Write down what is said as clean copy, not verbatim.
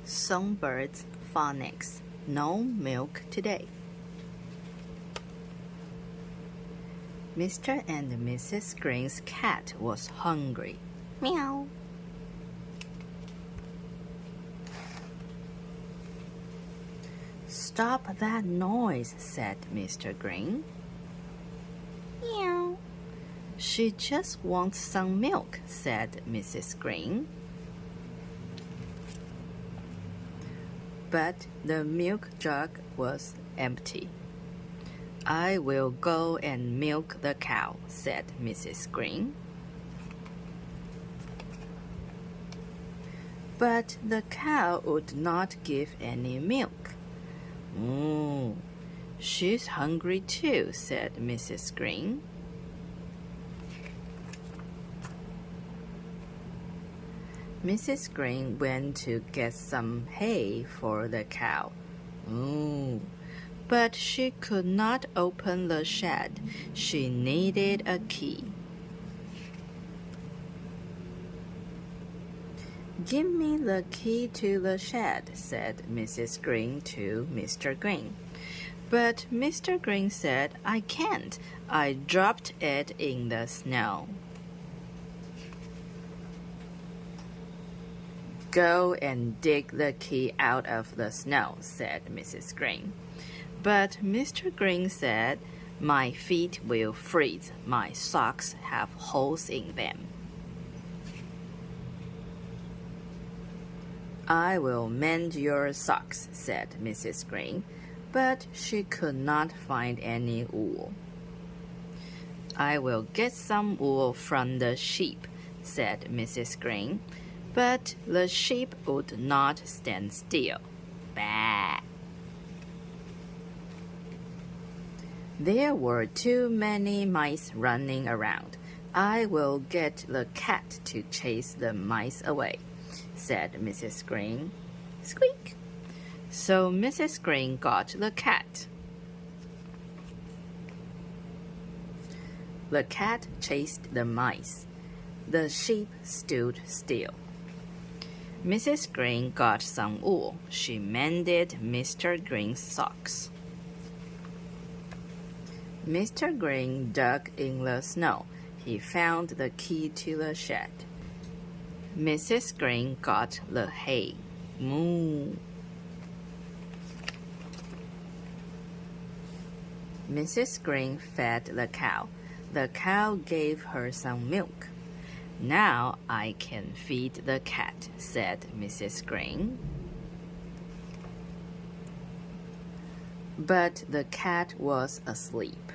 Songbirds phonics. No milk today. Mr. and Mrs. Green's cat was hungry. Meow. Stop that noise, said Mr. Green. Meow. She just wants some milk, said Mrs. Green. But the milk jug was empty. I will go and milk the cow, said Mrs. Green. But the cow would not give any milk. She's hungry too, said Mrs. Green. Mrs. Green went to get some hay for the cow. But she could not open the shed. She needed a key. Give me the key to the shed, said Mrs. Green to Mr. Green. But Mr. Green said, I can't. I dropped it in the snow. Go and dig the key out of the snow, said Mrs. Green. But Mr. Green said, my feet will freeze. My socks have holes in them. I will mend your socks, said Mrs. Green, but she could not find any wool. I will get some wool from the sheep, said Mrs. Green, but the sheep would not stand still. Bah! There were too many mice running around. I will get the cat to chase the mice away, said Mrs. Green. Squeak! So Mrs. Green got the cat. The cat chased the mice. The sheep stood still. Mrs. Green got some wool. She mended Mr. Green's socks. Mr. Green dug in the snow. He found the key to the shed. Mrs. Green got the hay. Moo! Mrs. Green fed the cow. The cow gave her some milk. Now I can feed the cat, said Mrs. Green. But the cat was asleep.